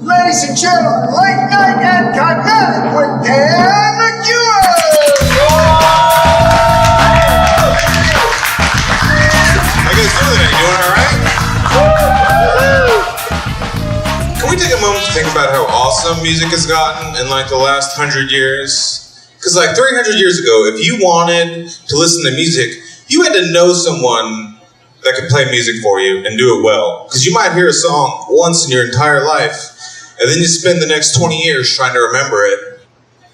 Ladies and gentlemen, late night and Kymatic with McEwan! How you guys doing today? Doing alright? Can we take a moment to think about how awesome music has gotten in like the last 100 years? Because like 300 years ago, if you wanted to listen to music, you had to know someone that could play music for you and do it well. Because you might hear a song once in your entire life, and then you spend the next 20 years trying to remember it,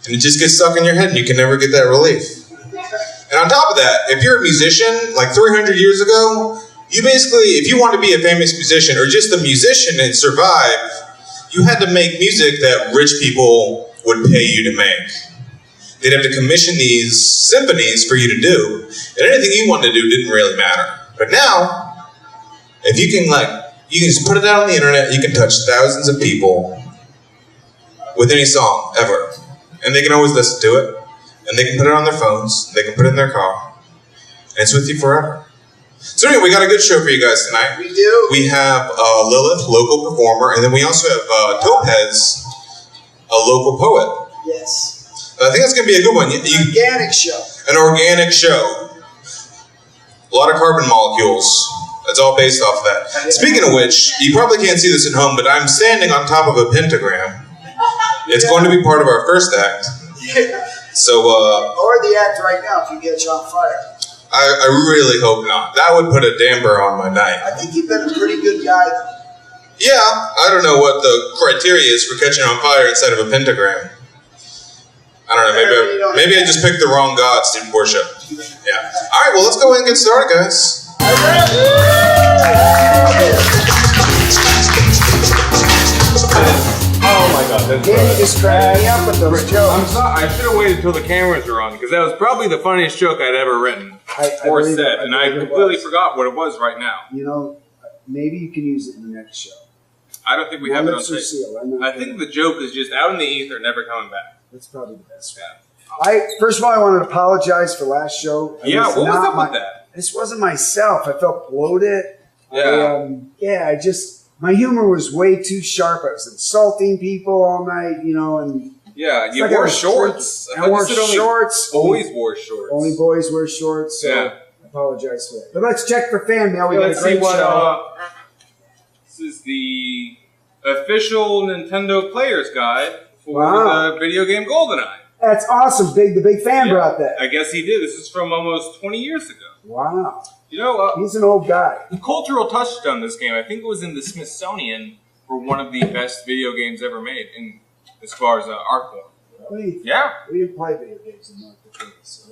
and it just gets stuck in your head and you can never get that relief. And on top of that, if you're a musician, like 300 years ago, you basically, if you want to be a famous musician or just a musician and survive, you had to make music that rich people would pay you to make. They'd have to commission these symphonies for you to do, and anything you wanted to do didn't really matter. But now, if you can you can just put it out on the internet, you can touch thousands of people with any song, ever. And they can always listen to it, and they can put it on their phones, they can put it in their car, and it's with you forever. So anyway, we got a good show for you guys tonight. We do. We have Lilith, local performer, and then we also have Topaz, a local poet. Yes. I think that's going to be a good one. Organic show. An organic show. A lot of carbon molecules. That's all based off of that. Yeah. Speaking of which, you probably can't see this at home, but I'm standing on top of a pentagram. It's going to be part of our first act. Yeah. So, or the act right now if you get you on fire. I really hope not. That would put a damper on my night. I think you've been a pretty good guy. Yeah, I don't know what the criteria is for catching on fire instead of a pentagram. I don't know, maybe I just picked the wrong gods to worship. Yeah. All right, well, let's go ahead and get started, guys. Oh my god, that's Danny just cracked me up with those jokes. I'm sorry, I should have waited until the cameras were on, because that was probably the funniest joke I'd ever written or said, and I completely forgot what it was right now. You know, maybe you can use it in the next show. I don't think we have it on tape. Seal. I think the joke is just out in the ether, never coming back. That's probably the best one. First of all, I wanted to apologize for last show. Yeah, what was up with that? This wasn't myself. I felt bloated. Yeah. My humor was way too sharp. I was insulting people all night, and... Yeah, you wore shorts. I wore shorts. Boys wore shorts. Only boys wear shorts, so I apologize for that. But let's check for fan mail. We got a great show. This is the official Nintendo Player's Guide for the video game GoldenEye. That's awesome. The big fan brought that. I guess he did. This is from almost 20 years ago. Wow. You know, he's an old guy. The cultural touch on this game, I think it was in the Smithsonian for one of the best video games ever made, as far as art form. Really? Yeah. We didn't play video games in North Dakota, so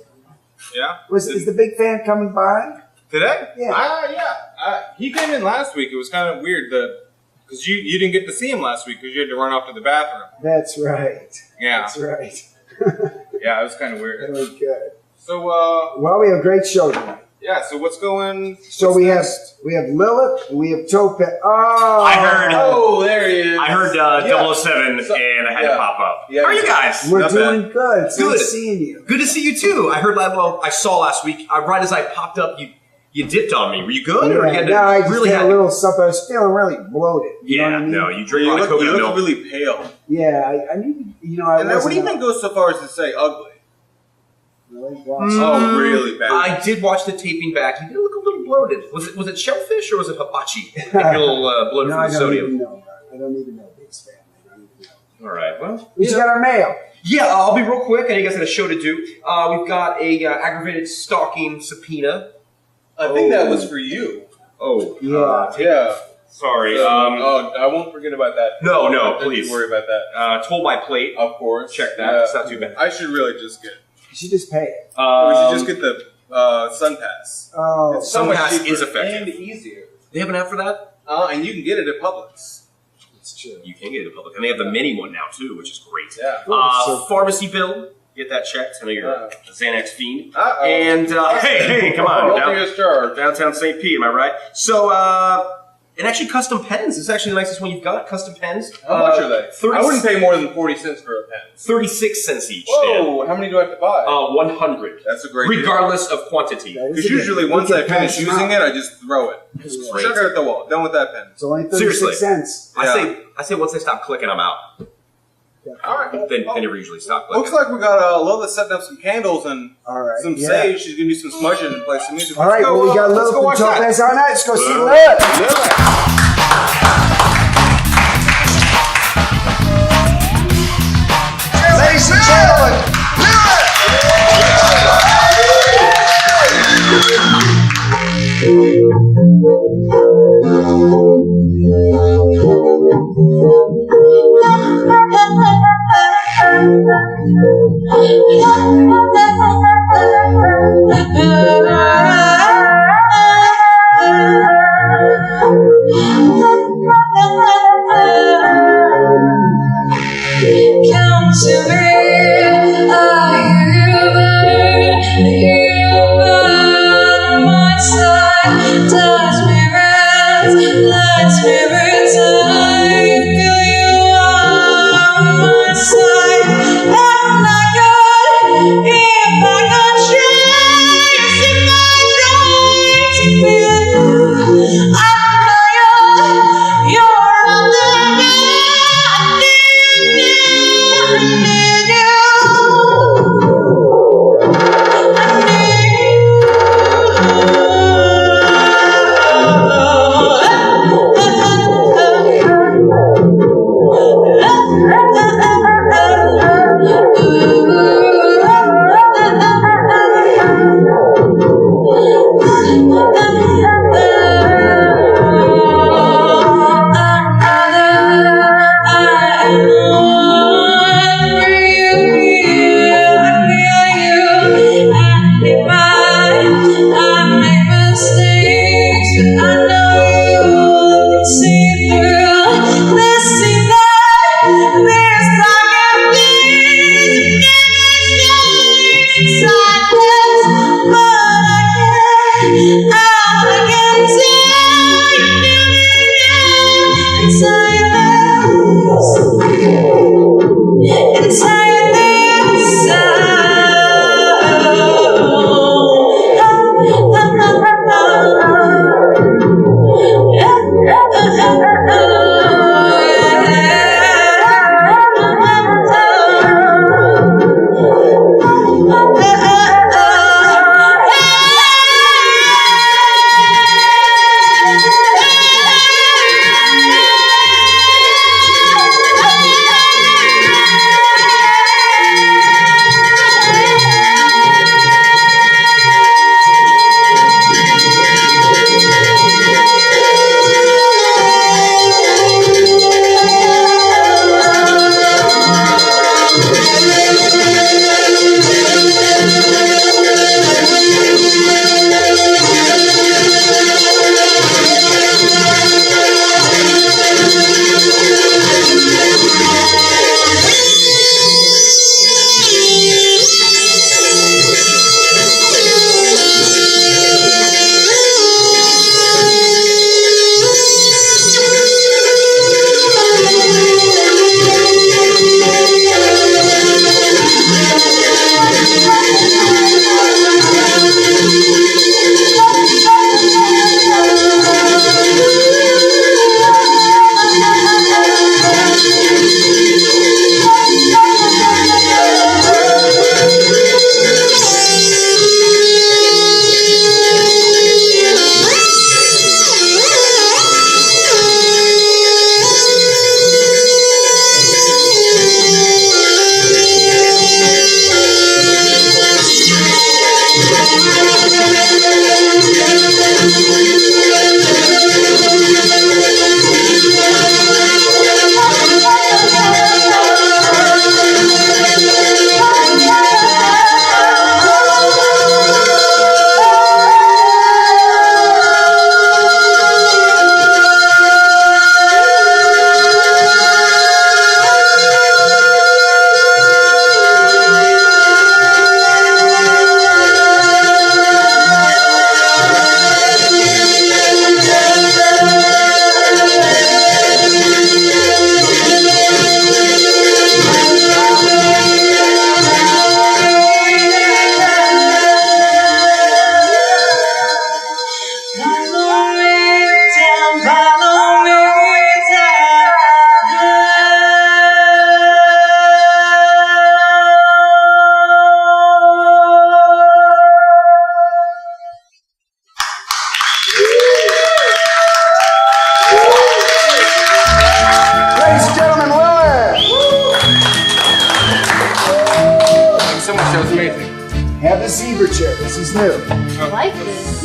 yeah. Is the big fan coming by? Today? Yeah. He came in last week. It was kind of weird because you didn't get to see him last week because you had to run off to the bathroom. That's right. Yeah. That's right. Yeah, it was kind of weird. That was good. So, well, we have a great show tonight. Yeah, so what's going... So we have Lilith, and we have Topaz. Oh! I heard... Oh, there he is. I heard 007, and I had to pop up. Yeah, how are you guys? We're doing good. It's good seeing you. Good to see you, too. I heard, I saw last week, right as I popped up, you dipped on me. Were you good? Yeah, or you had I just had a little something. I was feeling really bloated. You know what I mean? No, you drink a lot of coconut milk. You look really pale. Yeah, I need And I wouldn't even go so far as to say ugly. Really? Oh, really bad. I did watch the taping back. You did look a little bloated. Was it shellfish or was it hibachi? A little bloated from the sodium. I don't even know. Big's family. All right, well. We just got our mail. Yeah, I'll be real quick. I know you guys got a show to do. We've got a aggravated stalking subpoena. I think that was for you. Oh. Yeah. Sorry. I won't forget about that. No, please. Don't worry about that. Told by plate. Of course. Check that. It's not too bad. I should really just get... You should just pay it. We should just get the Sun Pass. Oh. Sun Pass is effective. And easier. They have an app for that? And you can get it at Publix. It's true. You can get it at Publix. And they have the mini one now, too, which is great. Yeah. Pharmacy bill. Get that checked. I know you're a Xanax fiend. And, hey, come on. Discharge. Downtown St. Pete, am I right? So, And actually, custom pens. This is actually the nicest one you've got. Custom pens. How much are they? I wouldn't pay more than 40 cents for a pen. 36 cents each. Whoa! How many do I have to buy? 100. That's a great regardless of quantity. Because usually once I finish using it, I just throw it. Chuck it at the wall. Done with that pen. It's only 36 cents. I say once they stop clicking, I'm out. All right. Then you usually stop clicking. Looks like we got Lola setting up some candles and some sage. She's gonna do some smudging and play some music. All right, well, we got Lilith and Topaz on that. Let's go see Lilith. Ladies and gentlemen,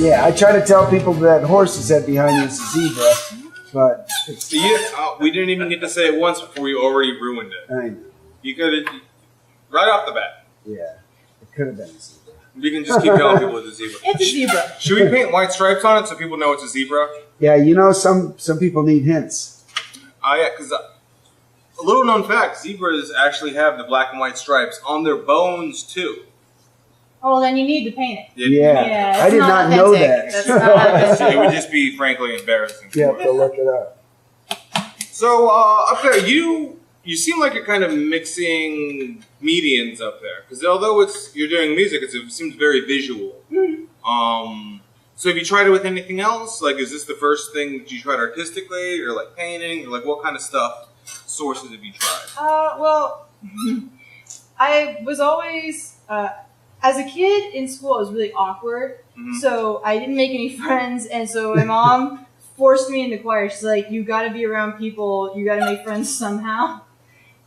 Yeah, I try to tell people that horse's head behind you is a zebra, but it's, We didn't even get to say it once before you already ruined it. I know. You could have, right off the bat. Yeah, it could have been a zebra. We can just keep telling people it's a zebra. It's a zebra. Should we paint white stripes on it so people know it's a zebra? Yeah, you know, some people need hints. Yeah, because a little known fact, zebras actually have the black and white stripes on their bones too. Oh, well, then you need to paint it. Yeah, it's I did not know authentic. that. That's not authentic. It would just be frankly embarrassing. You have to look it up. So up there, you seem like you're kind of mixing medians up there, because although you're doing music, it seems very visual. So have you tried it with anything else? Like, is this the first thing that you tried artistically, or like painting, or like what kind of sources have you tried? Well, I was always, as a kid in school, I was really awkward. So I didn't make any friends, and so my mom forced me into choir. She's like, you gotta be around people, you gotta make friends somehow.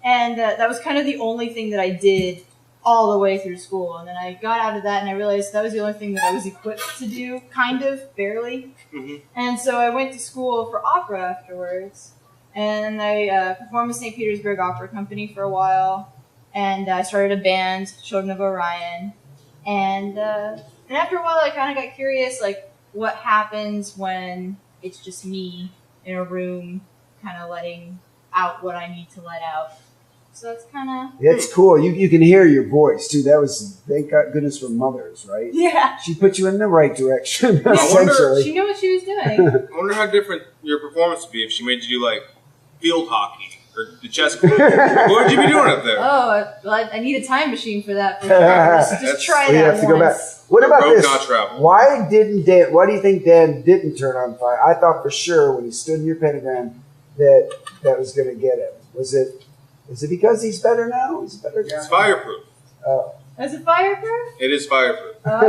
And that was kind of the only thing that I did all the way through school. And then I got out of that and I realized that was the only thing that I was equipped to do, kind of, barely. And so I went to school for opera afterwards. And I performed with St. Petersburg Opera Company for a while. And I started a band, Children of Orion. And after a while I kind of got curious, like, what happens when it's just me in a room kind of letting out what I need to let out. So that's kind of... It's cool. You can hear your voice, too. That was, thank goodness for mothers, right? Yeah. She put you in the right direction, Yeah, essentially. she knew what she was doing. I wonder how different your performance would be if she made you do like field hockey or the chess club. What would you be doing up there? Oh, well, I need a time machine for that. For sure. Just try We that have to go back. once. What about Road this? not travel. Why do you think Dan didn't turn on fire? I thought for sure when he stood in your pentagram that was going to get him. Is it because he's better now? He's a better guy. It's fireproof. Oh. Is it fireproof? It is fireproof. Oh, okay.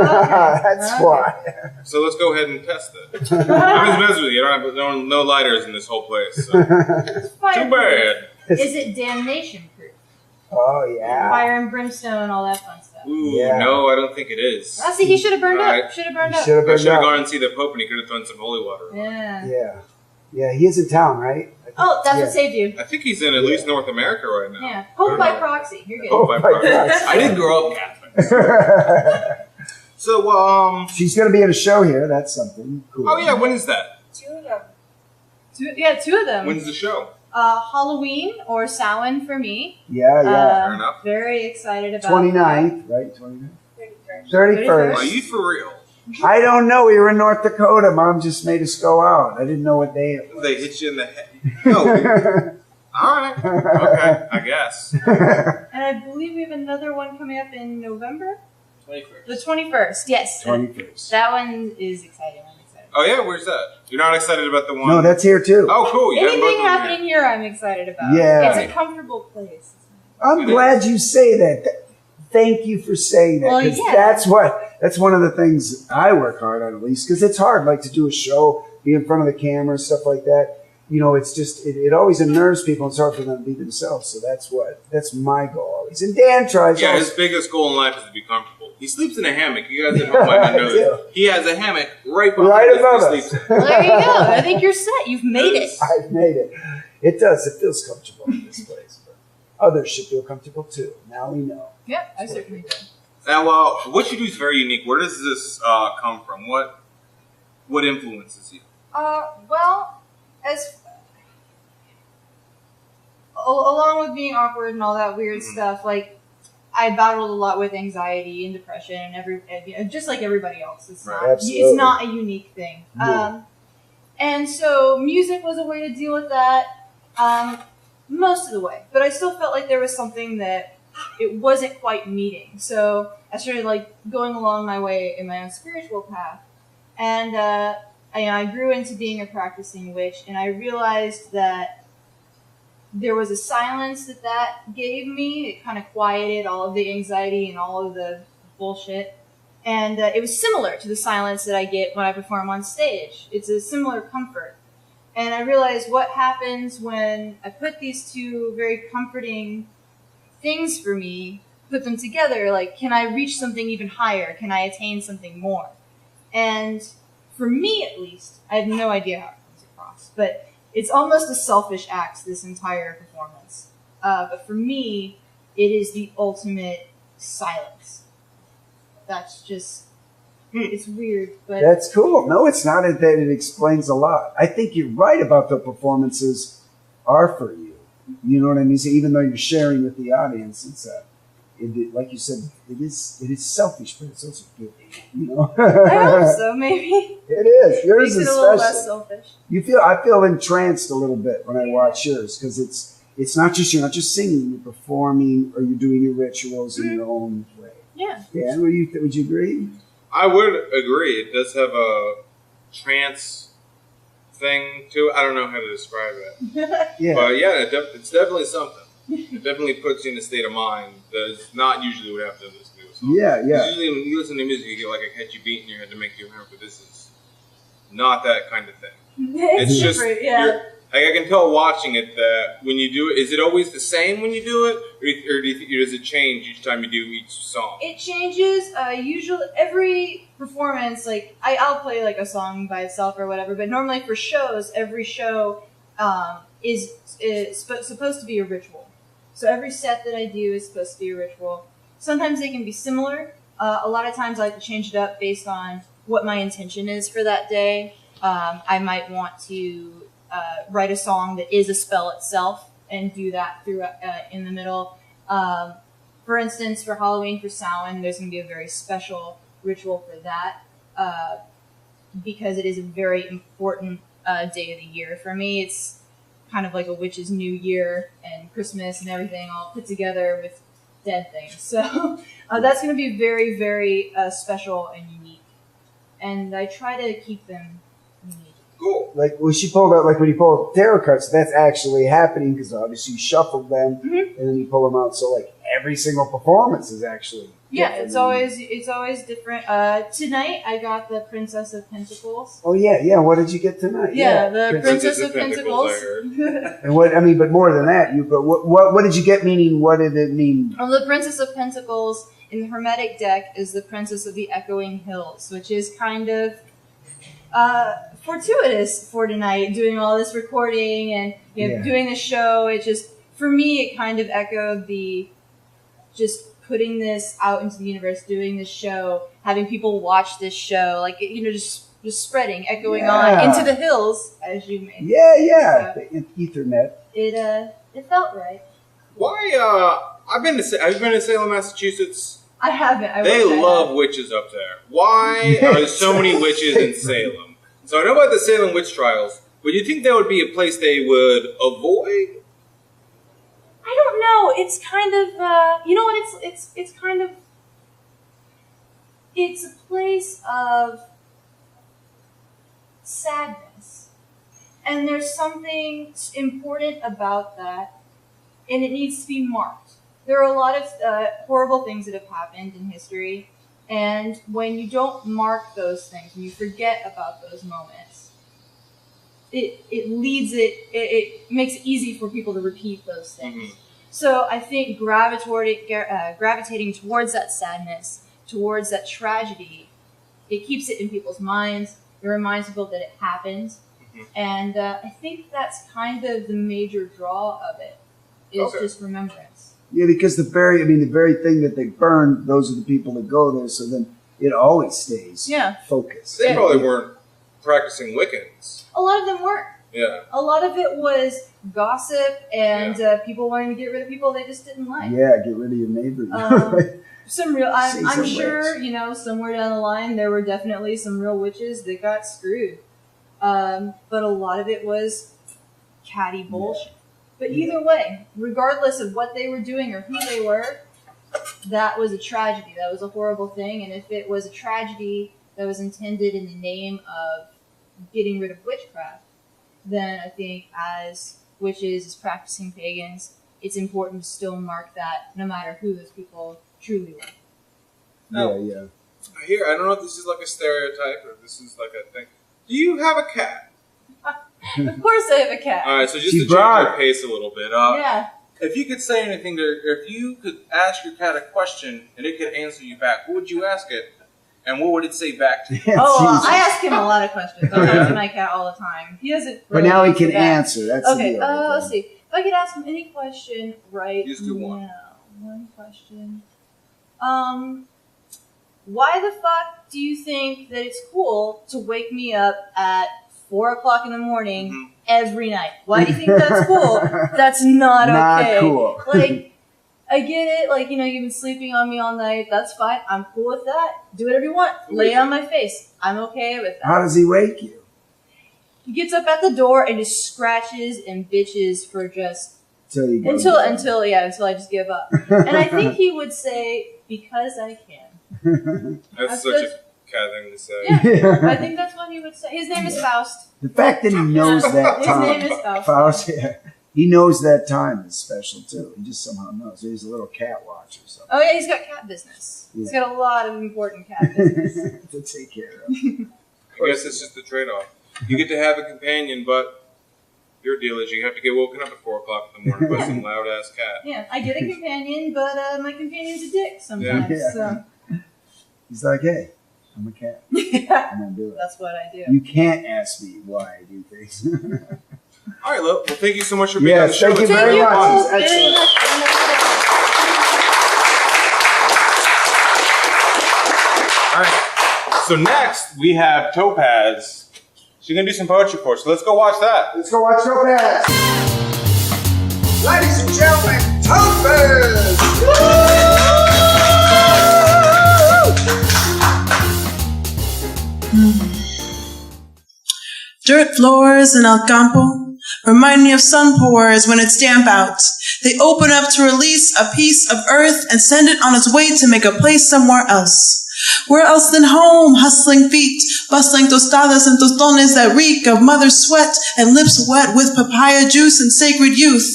That's Okay. why. So let's go ahead and test it. I'm just messing with you. I don't have no lighters in this whole place. So. It's Too fireproof. bad. Is it damnation proof? Oh, yeah. Fire and brimstone, all that fun stuff. Ooh, Yeah. no, I don't think it is. Oh, see, he should have burned Right. up. Should have burned up. Should have I been should have done. gone and see the Pope, and he could have thrown some holy water on. Yeah. Yeah. Yeah, he is in town, right? Oh, that's Yeah. what saved you. I think he's in at least North America right now. Yeah. Hope by proxy. You're good. Oh, By my proxy. gosh. I didn't grow up Catholic. So, She's going to be in a show here. That's something cool. oh yeah, when is that? Two of them. Two of them. When's the show? Halloween or Samhain for me. Yeah, yeah. Fair enough. Very excited about 29th, right? 29th? 31st. 31st. Are you for real? I don't know. We were in North Dakota. Mom just made us go out. I didn't know what day it was. They hit you in the head. No. All right. Okay, I guess. And I believe we have another one coming up in November. 21st. The 21st. Yes. 21st. That one is exciting. I'm excited. Oh yeah, where's that? You're not excited about the one? No, that's here too. Oh, cool. You got both of Anything them happening here, I'm excited about. Yeah. It's a comfortable place. I'm glad you say that. Thank you for saying that. Well, 'Cause yeah. that's one of the things I work hard on, at least, because it's hard, like to do a show, be in front of the camera, stuff like that. You know, it's just, it always unnerves people. It's hard for them to be themselves. So that's my goal always. And Dan tries. Yeah, also. his biggest goal in life is to be comfortable. He sleeps in a hammock. You guys at home might not know I that. He has a hammock right behind Right us above that he us. sleeps in. Well, there you go. I think you're set. You've made it. I've made it. It does. It feels comfortable in this place. But others should feel comfortable too. Now we know. Yep, I certainly do. Now, what you do is very unique. Where does this come from? What influences you? Well, along with being awkward and all that weird stuff, like I battled a lot with anxiety and depression, and just like everybody else. It's Right. not. Absolutely. It's not a unique thing. Yeah. And so music was a way to deal with that most of the way. But I still felt like there was something that it wasn't quite meeting. So I started like going along my way in my own spiritual path, and I grew into being a practicing witch, and I realized that there was a silence that gave me. It kind of quieted all of the anxiety and all of the bullshit. And it was similar to the silence that I get when I perform on stage. It's a similar comfort. And I realized what happens when I put these two very comforting things for me, put them together. Like, can I reach something even higher? Can I attain something more? And for me, at least, I have no idea how it comes across, but it's almost a selfish act, this entire performance. But for me, it is the ultimate silence. That's just, it's weird, but... That's cool. No, it's not that it explains a lot. I think you're right about the performances are for you. You know what I mean? So even though you're sharing with the audience, it's like you said, it is selfish, but it's also good. You know? I hope so, maybe. It is. Yours Makes it especially. a little less selfish. I feel entranced a little bit when I watch yours because it's not just, you're not just singing, you're performing or you're doing your rituals in your own way. Yeah. Dan, would you agree? I would agree. It does have a trance thing to it. I don't know how to describe it. Yeah. But yeah, it's definitely something. It definitely puts you in a state of mind that is not usually what happens to listen to a song. Yeah, yeah. 'Cause usually when you listen to music, you get like a catchy beat in your head to make you remember, but this is not that kind of thing. It's just, different, yeah. like I can tell watching it that when you do it, is it always the same when you do it? Or do you think, does it change each time you do each song? It changes. Usually, every performance, like I'll play like a song by itself or whatever. But normally for shows, every show is supposed to be a ritual. So every set that I do is supposed to be a ritual. Sometimes they can be similar. A lot of times I like to change it up based on what my intention is for that day. I might want to write a song that is a spell itself and do that through in the middle. For instance, for Halloween, for Samhain, there's going to be a very special ritual for that because it is a very important day of the year for me. It's kind of like a witch's new year and Christmas and everything all put together with dead things. So that's going to be very, very special and unique. And I try to keep them unique. Cool. Like when she pulled out, like when you pull up tarot cards, that's actually happening because obviously you shuffled them and then you pull them out. So like every single performance is actually different. It's always different. Tonight I got the Princess of Pentacles. Oh yeah. What did you get tonight? Yeah, the Princess of Pentacles. I heard. And but more than that, what did you get? Meaning, what did it mean? The Princess of Pentacles in the Hermetic deck is the Princess of the Echoing Hills, which is kind of fortuitous for tonight, doing all this recording and doing the show. It just, for me, it kind of echoed the just putting this out into the universe, doing this show, having people watch this show, like, just spreading, echoing on into the hills, as you may. Yeah. The Ethernet. It felt right. Why? Have you been to Salem, Massachusetts? I haven't. They love witches up there. Why are there so many witches in Salem? So I know about the Salem witch trials, but you think that would be a place they would avoid? I don't know. It's kind of, you know what? It's kind of, it's a place of sadness, and there's something important about that, and it needs to be marked. There are a lot of horrible things that have happened in history, and when you don't mark those things, and you forget about those moments, it makes it easy for people to repeat those things. Mm-hmm. So I think gravitating towards that sadness, towards that tragedy, it keeps it in people's minds. It reminds people that it happened, mm-hmm. and I think that's kind of the major draw of it, is just remembrance. Yeah, because the very thing that they burn, those are the people that go there, so then it always stays focused. They probably weren't practicing Wiccans. A lot of them weren't. Yeah. A lot of it was gossip and people wanting to get rid of people they just didn't like. Yeah, get rid of your neighbor. I'm sure, somewhere down the line there were definitely some real witches that got screwed. But a lot of it was catty bullshit. But either way, regardless of what they were doing or who they were, that was a tragedy. That was a horrible thing. And if it was a tragedy that was intended in the name of getting rid of witchcraft, then I think as witches, as practicing pagans, it's important to still mark that no matter who those people truly were. Yeah. I don't know if this is like a stereotype or if this is like a thing. Do you have a cat? Of course I have a cat. All right, so just to change our pace a little bit. Yeah. If you could say anything, if you could ask your cat a question and it could answer you back, what would you ask it? And what would it say back to you? I ask him a lot of questions. I talk to my cat all the time. He doesn't. But Really now he can back. answer. That's Okay. the deal. Let's see. If I could ask him any question right Just do one. now. One question. Why the fuck do you think that it's cool to wake me up at 4 o'clock in the morning every night? Why do you think that's cool? That's not okay. Not cool. Like, I get it. Like, you know, you've been sleeping on me all night. That's fine. I'm cool with that. Do whatever you want. Lay on my face. I'm okay with that. How does he wake you? He gets up at the door and just scratches and bitches for just until I just give up. And I think he would say, because I can. That's such a cat thing to say. Yeah, I think that's what he would say. His name is Faust. The fact that he knows that time. His name is Faust. Faust, yeah. He knows that time is special too. He just somehow knows. He's a little cat watch or something. Oh yeah, he's got cat business. Yeah. He's got a lot of important cat business. To take care of. I guess it's just the trade-off. You get to have a companion, but your deal is you have to get woken up at 4 o'clock in the morning by some loud-ass cat. Yeah, I get a companion, but my companion's a dick sometimes. Yeah. So. He's like, hey, I'm a cat. Yeah, I'm gonna do it. that's what I do. You can't ask me why I do things. All right, well, thank you so much for being on the show. Thank you very much. both It's very excellent. much. All right, so next we have Topaz. She's gonna do some poetry for us, so let's go watch that. Let's go watch Topaz. Ladies and gentlemen, Topaz! Dirt floors in El Campo remind me of sun pours when it's damp out. They open up to release a piece of earth and send it on its way to make a place somewhere else. Where else than home? Hustling feet, bustling tostadas and tostones that reek of mother's sweat and lips wet with papaya juice and sacred youth.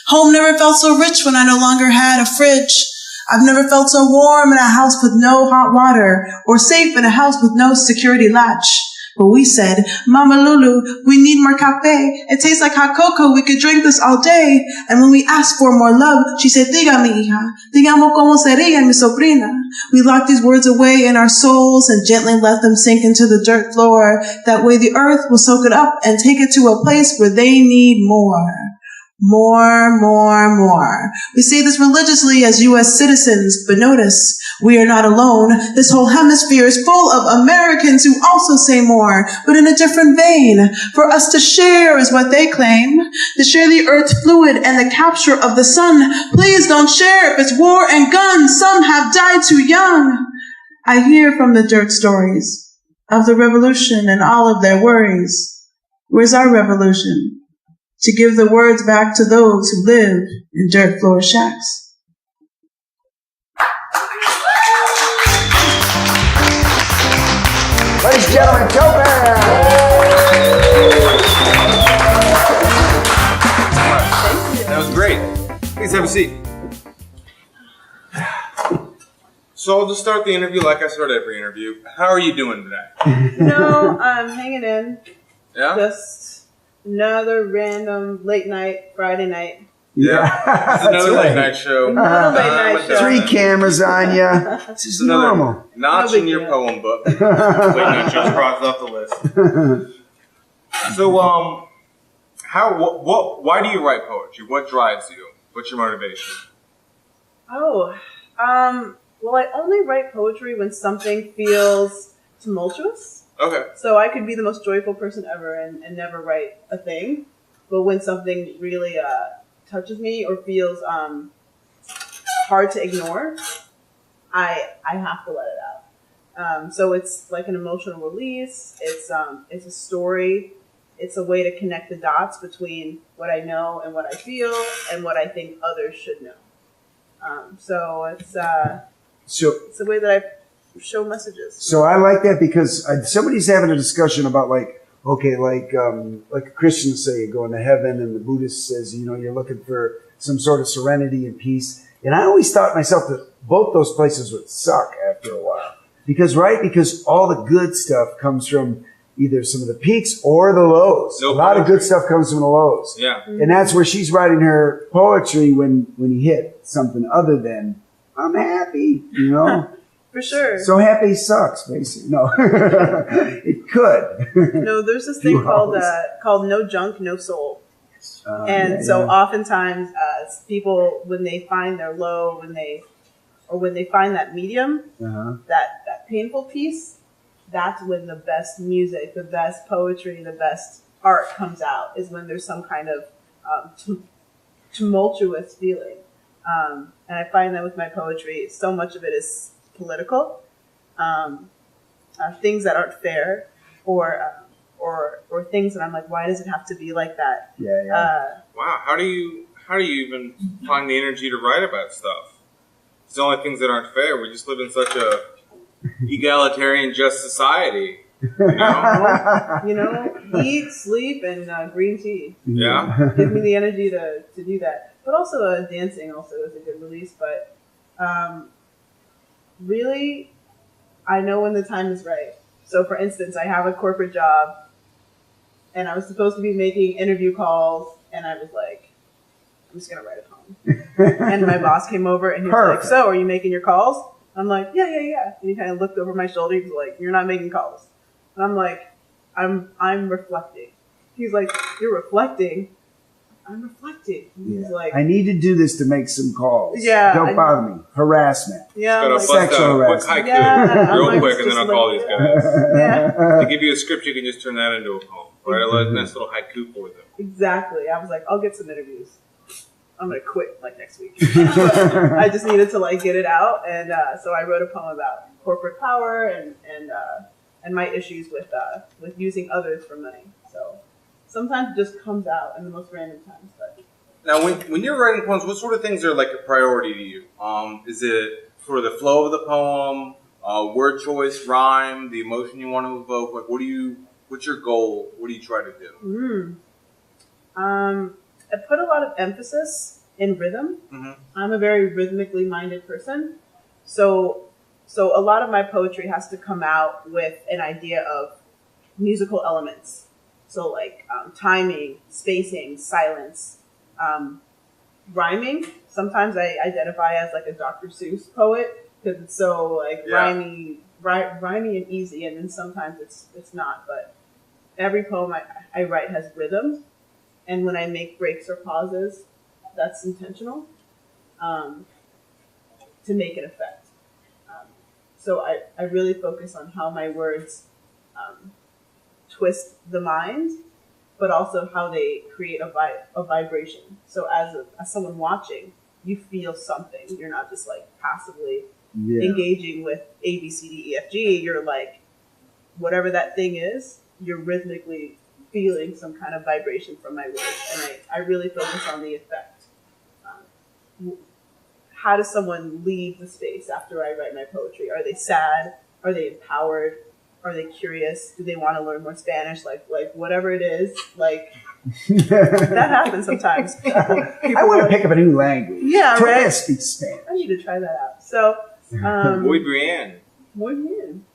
Home never felt so rich when I no longer had a fridge. I've never felt so warm in a house with no hot water, or safe in a house with no security latch. But we said, Mama Lulu, we need more cafe. It tastes like hot cocoa. We could drink this all day. And when we asked for more love, she said, Dígame, hija. Digamos como sería mi sobrina. We locked these words away in our souls and gently let them sink into the dirt floor. That way the earth will soak it up and take it to a place where they need more. More, more, more. We say this religiously as U.S. citizens, but notice, we are not alone. This whole hemisphere is full of Americans who also say more, but in a different vein. For us to share is what they claim. To share the earth's fluid and the capture of the sun. Please don't share if it's war and guns. Some have died too young. I hear from the dirt stories of the revolution and all of their worries. Where's our revolution? To give the words back to those who live in dirt floor shacks. Ladies and gentlemen, Topaz! That was great. Please have a seat. So I'll just start the interview like I start every interview. How are you doing today? No, I'm hanging in. Yeah? Just another random late night, Friday night. Yeah. It's another late night show. Another late night show. 3 cameras on you. This is normal. Notch No in big your deal. poem book. Late night shows crossed off the list. So, why do you write poetry? What drives you? What's your motivation? Oh, well, I only write poetry when something feels tumultuous. Okay. So I could be the most joyful person ever and never write a thing. But when something really touches me or feels hard to ignore, I have to let it out. So it's like an emotional release. It's a story. It's a way to connect the dots between what I know and what I feel and what I think others should know. So it's a way that I show messages. So I like that because somebody's having a discussion about like a Christian say you're going to heaven and the Buddhist says, you're looking for some sort of serenity and peace. And I always thought myself that both those places would suck after a while. Because all the good stuff comes from either some of the peaks or the lows. No a lot of poetry. good stuff comes from the lows. Yeah. And that's where she's writing her poetry when he hit something other than, I'm happy, For sure. So happy sucks, basically. No, it could. No, there's this thing called no junk, no soul. Oftentimes, people, when they find their low, when they find that medium, that painful piece, that's when the best music, the best poetry, the best art comes out, is when there's some kind of tumultuous feeling. And I find that with my poetry, so much of it is political, things that aren't fair, or things that I'm like, why does it have to be like that? Wow, how do you even find the energy to write about stuff? It's the only things that aren't fair. We just live in such a egalitarian, just society. You know, eat, sleep, and green tea. Yeah, give me the energy to do that. But also dancing also is a good release. But really, I know when the time is right. So, for instance, I have a corporate job, and I was supposed to be making interview calls, and I was like, I'm just gonna write a poem. And my boss came over, and he was like, "So, are you making your calls?" I'm like, "Yeah." And he kind of looked over my shoulder. He was like, "You're not making calls." And I'm like, I'm reflecting. He's like, "You're reflecting?" I'm reflecting. He's like, I need to do this to make some calls. Yeah. Don't bother me. Harassment. Yeah. Like, sexual harassment. Haiku, real like, quick, and then I'll call these guys. Yeah. They give you a script, you can just turn that into a poem. Write a nice little haiku for them. Exactly. I was like, I'll get some interviews. I'm gonna quit like next week. But I just needed to like get it out, and so I wrote a poem about corporate power and my issues with using others for money. So sometimes it just comes out in the most random times. But now, when you're writing poems, what sort of things are like a priority to you? Is it for the flow of the poem, word choice, rhyme, the emotion you want to evoke? Like, what's your goal? What do you try to do? I put a lot of emphasis in rhythm. Mm-hmm. I'm a very rhythmically minded person. So a lot of my poetry has to come out with an idea of musical elements. So like timing, spacing, silence, rhyming. Sometimes I identify as like a Dr. Seuss poet because it's so like rhymey and easy, and then sometimes it's not. But every poem I write has rhythm. And when I make breaks or pauses, that's intentional to make an effect. So I really focus on how my words twist the mind, but also how they create a vibration. So as someone watching, you feel something. You're not just like passively engaging with A, B, C, D, E, F, G. You're like, whatever that thing is, you're rhythmically feeling some kind of vibration from my words, and I really focus on the effect. How does someone leave the space after I write my poetry? Are they sad? Are they empowered? Are they curious? Do they want to learn more Spanish? Like whatever it is, like that happens sometimes. People I want to pick up a new language. Yeah, Try right. to speak Spanish. I need to try that out. So, Muy bien. muy bien.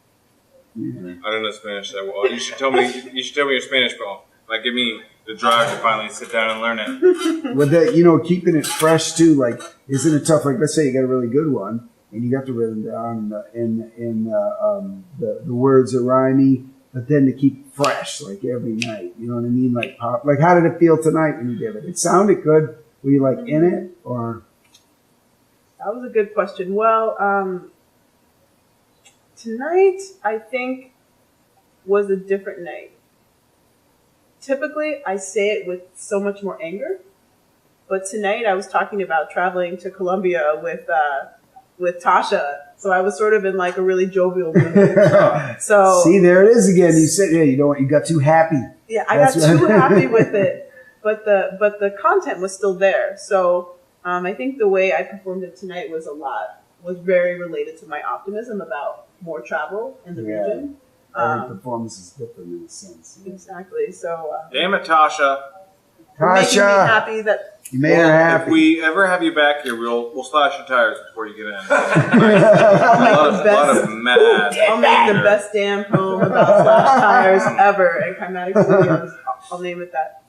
I don't know Spanish that well. You should tell me your Spanish poem. Like, give me the drive to finally sit down and learn it. With that, keeping it fresh too. Like, isn't it tough? Like, let's say you got a really good one and you got the rhythm down, and the words are rhymey, but then to keep fresh, like every night. You know what I mean? Like pop. Like, how did it feel tonight when you did it? It sounded good. Were you like in it or? That was a good question. Well, tonight, I think, was a different night. Typically, I say it with so much more anger, but tonight I was talking about traveling to Colombia with Tasha, so I was sort of in like a really jovial mood. So see, there it is again. You said, you got too happy. Yeah, I got too happy with it, but the content was still there. So I think the way I performed it tonight was very related to my optimism about more travel in the region. Every performance is different in a sense. Yeah. Exactly. So damn it, Tasha. Making me happy that you made her happy. If we ever have you back here, we'll slash your tires before you get in. I'll make the best damn poem about slash tires ever in Kymatic Studios. I'll name it that.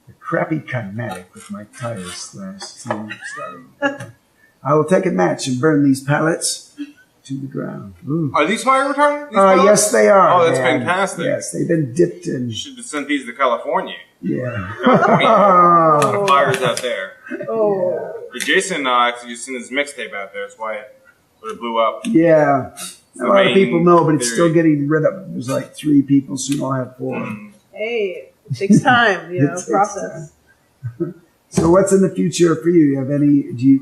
The crappy Kymatic with my tires /team starting. I will take a match and burn these pallets. to the ground. Ooh. Are these fire retardant? These pellets? Yes, they are. Oh, that's man. fantastic. Yes, they've been dipped in. You should have sent these to California. Yeah. Fires out there. Oh. Yeah. Jason actually just sent his mixtape out there. That's why it sort of blew up. Yeah. A lot of people know, but it's theory. still getting rid of. There's like 3 people, so you don't have 4. Hey, it takes time, It takes process. time. So what's in the future for you? You have any? Do you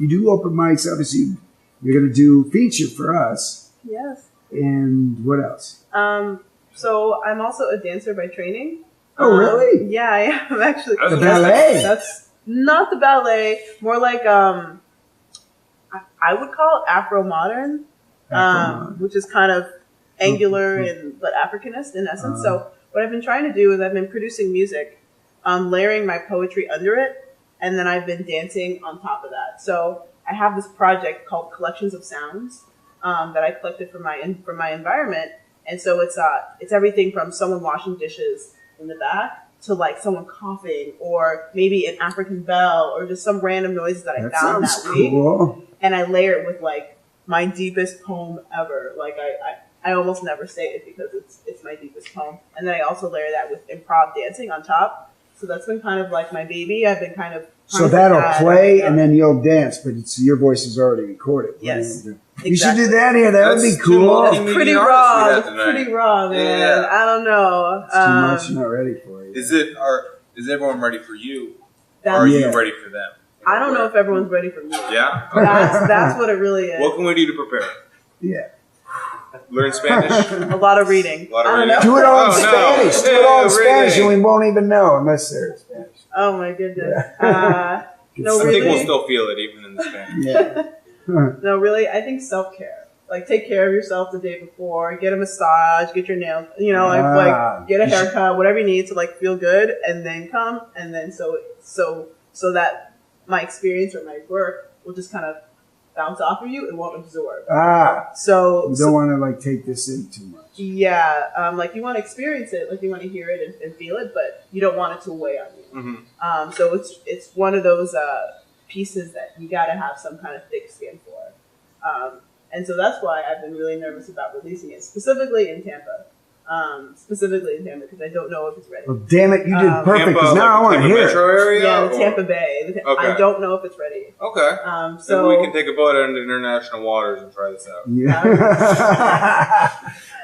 do open mics? Obviously, you're going to do feature for us. Yes. And what else? So I'm also a dancer by training. Oh, really? Yeah, I am actually. The ballet. That's not the ballet. More like I would call it Afro modern, which is kind of angular and but Africanist in essence. So what I've been trying to do is I've been producing music, layering my poetry under it, and then I've been dancing on top of that. So I have this project called Collections of Sounds that I collected from my environment, and so it's everything from someone washing dishes in the back to like someone coughing or maybe an African bell or just some random noises that I found that week. Cool. And I layer it with like my deepest poem ever. Like I almost never say it because it's my deepest poem. And then I also layer that with improv dancing on top. So that's been kind of like my baby. I've been kind of So that'll play and then you'll dance, but your voice is already recorded. Yes. You should do that here. That would be That's cool. too It's much. pretty Artists we raw. have It's tonight. pretty raw, man. Yeah. I don't know. It's too much. You're not ready for it. Is everyone ready for you? That- Or are Yeah. you ready for them? I don't know if everyone's ready for me. Yeah? That's what it really is. What can we do to prepare? Yeah. Learn Spanish? A lot of reading. A lot of I don't reading. know. Do it all in Oh, no. Spanish. Do it all in Yeah, Spanish, reading. and we won't even know unless they're Spanish. Oh my goodness. No, I think really. we'll still feel it even in the Spanish. Yeah. No, really. I think self-care. Like take care of yourself the day before. Get a massage. Get your nails. Like get a haircut. Whatever you need to like feel good, and then come, and then so that my experience or my work will just kind of bounce off of you. It won't absorb. So You don't want to like take this in too much. yeah, like you want to experience it, like you want to hear it and feel it, but you don't want it to weigh on you. Mm-hmm. So it's one of those pieces that you got to have some kind of thick skin for. And so that's why I've been really nervous about releasing it, specifically in Tampa. Because I don't know if it's ready. Well, damn it, you did perfect. Because now I want to Tampa hear metro it. area? Yeah, the or- Tampa Bay. Okay. I don't know if it's ready. Okay. So Maybe we can take a boat out into international waters and try this out. Yeah.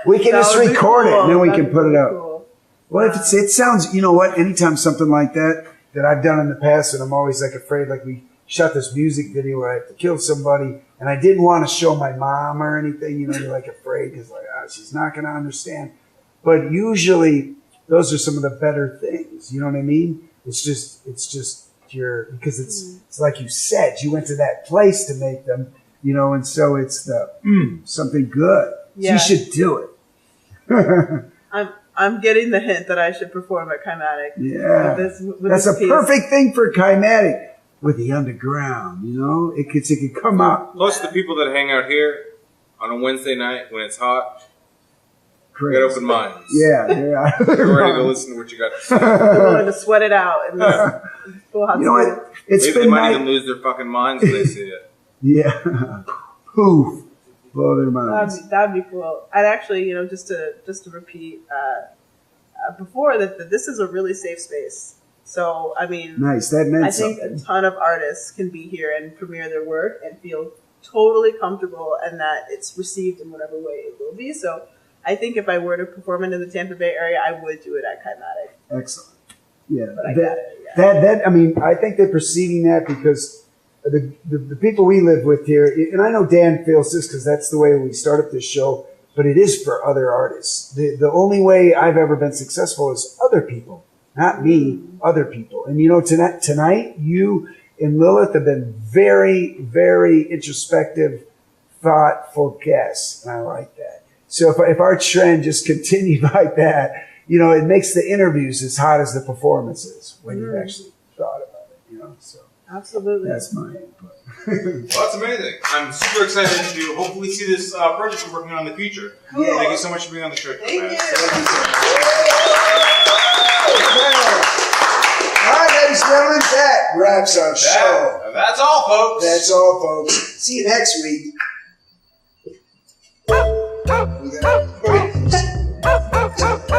We can that just would be record it cool. and then we That'd can be put it really out. cool. Well, if it sounds, you know what? Anytime something like that I've done in the past, and I'm always like afraid, like we shot this music video where I have to kill somebody, and I didn't want to show my mom or anything. You know, you're like afraid because like she's not going to understand. But usually those are some of the better things. You know what I mean? It's just because it's like you said, you went to that place to make them, you know, and so it's something good. Yeah. So you should do it. I'm getting the hint that I should perform at Kymatic. Yeah. With That's this a piece. perfect thing for Kymatic with the underground, you know? It could come up. Plus, the people that hang out here on a Wednesday night when it's hot, Crazy. get open minds. Yeah. They're ready to listen to what you got to say. They're willing to sweat it out. And Yeah. You know what? It's Maybe they been might nice. even lose their fucking minds when they see it. Yeah. Poof. Blow their minds. That'd be cool. I'd actually, just to repeat before that this is a really safe space. So I mean, Nice. That meant I think something. a ton of artists can be here and premiere their work and feel totally comfortable, and that it's received in whatever way it will be. So I think if I were to perform it in the Tampa Bay area, I would do it at Kymatic. Excellent. Yeah. But I got it. Yeah. That I mean, I think they're perceiving that because the people we live with here, and I know Dan feels this because that's the way we start up this show, but it is for other artists. The only way I've ever been successful is other people, not me, other people. And tonight you and Lilith have been very, very introspective, thoughtful guests, and I like that. So if our trend just continued like that, it makes the interviews as hot as the performances when you've actually thought about it, so. Absolutely. That's my input. Well, that's amazing. I'm super excited to hopefully see this project we're working on in the future. Cool. Thank you so much for being on the show. Thank you. All right, ladies and gentlemen, that wraps our show. That's all, folks. That's all, folks. See you next week. We got